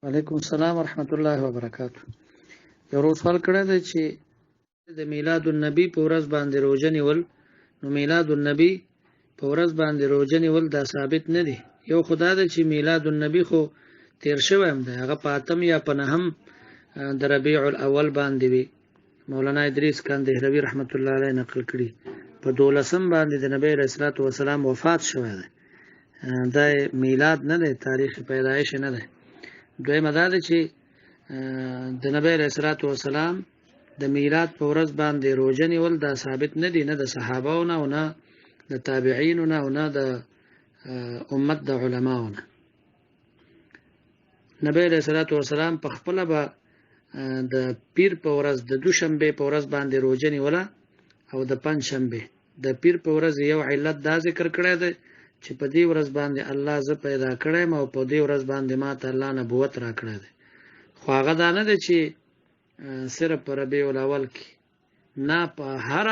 وعلیکم السلام ورحمت الله وبرکاتہ. یو روز سوال کړی دی چې د میلاد النبی په ورځ باندې روزه نیول، نو میلاد النبی په ورځ باندې روزه نیول دا ثابت نه دی. یو خدا دی چې میلاد النبی خو تیر شوی هم دی، هغه په 8 یا په 9 د ربیع الاول باندې وی. مولانا ادریس کندهلوی رحمت الله علیه نقل کړي په 12 باندې د نبی رسول الله والسلام وفات شوی دی. دا میلاد نه دی، تاریخ پیدایش نه دی. دویمه دا ده چې د نبی رسول الله والسلام د میلاد په ورځ باندې روزه نیول دا ثابت نه دي، نه د صحابهو نه او نه د تابعینو نه او نه د امت د علماو نه. نبی رسول الله والسلام په خپل به د پیر په ورځ د دوشنبه په ورځ باندې روزه نیوله او د پنځشنبه. د پیر په ورځ یو علت دا ذکر کړی دی چې په دې ورځ باندې الله زه پیدا کړم او په دې ورځ باندې ماته الله نبوت را کړی دی. خو هغه دا نه دی چې صرف په ربیع الاول کې، نه په هر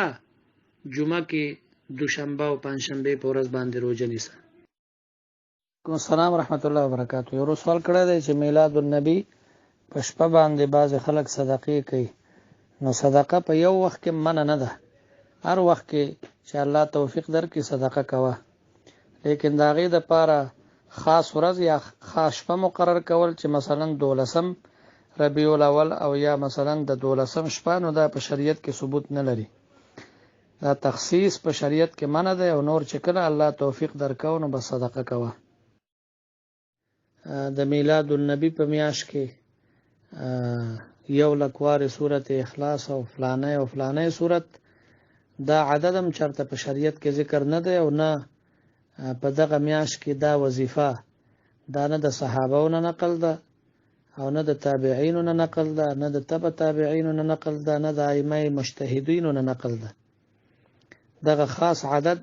جمعه کې دوشنبه او پنځشنبه په ورځ باندې روزه نیسه. کوم سلام ورحمت الله وبرکاتہ. یو سوال کړی دی چې میلاد النبی په شپه باندې بعض خلک صدقې کوي، نو صدقه په یو وخت کې منع نه ده، هر وخت کې چې الله توفیق درکړي صدقه کوه، لیکن د هغې دپاره خاص ورځ یا خاص شپه مقرر کول چې مثلا 12 ربیع الاول او یا مثلا د 12 شپه، نو دا په شریعت کې ثبوت نه لري. دا تخصیص په شریعت کې منع دی او نور چې کله الله توفیق درکاو نو بس صدقه کوه. د میلاد النبی په میاشت کې 1 لک وارې سورت اخلاص او فلانه سورت، دا عدد هم چرته په شریعت کې ذکر نه دی او نه په دغه میاشت کې دا وظیفه دا نه د صحابهو نه نقل ده او نه د تابعینو نه نقل ده، نه د تبع تابعینو نه نقل ده، نه د ائمه مجتهدینو نه نقل ده. دغه خاص عدد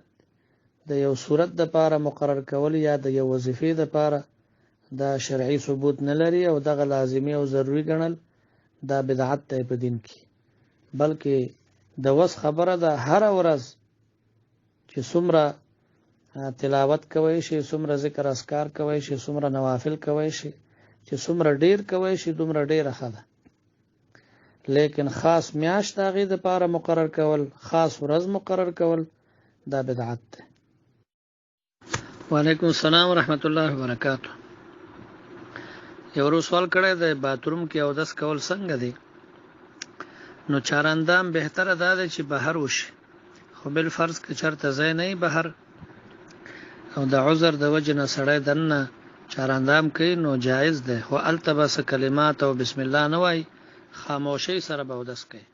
د یو صورت د پاره مقرر کول یا د یو وظیفې د پاره دا شرعي ثبوت نه لري او دغه لازمي او ضروری ګڼل دا بدعت دی په دین کې. بلکې د وس خبره ده هر ورځ چې څومره تلاوت کوي شي، څومره ذکر اذکار کوي شي، څومره نوافل کوي شي، چې څومره ډیر کوي شي دومره ډیره ښه ده. لیکن خاص میاشت هغې دپاره مقرر کول، خاص ورځ مقرر کول دا بدعت ده. وعلیکم السلام ورحمت الله وبرکاتہ. یو ورو سوال کړی دی باتروم کې اودس کول څنګه دی؟ نو چاراندام بهتره دا دی چې بهر وشي، خو بالفرض که چېرته ځای نه وي بهر او د عذر د وجې نه سړی دننه چاراندام کوي نو جایز دی، خو هلته به څه کلمات او بسم الله نه وایي، خاموشۍ سره به اودس کوي.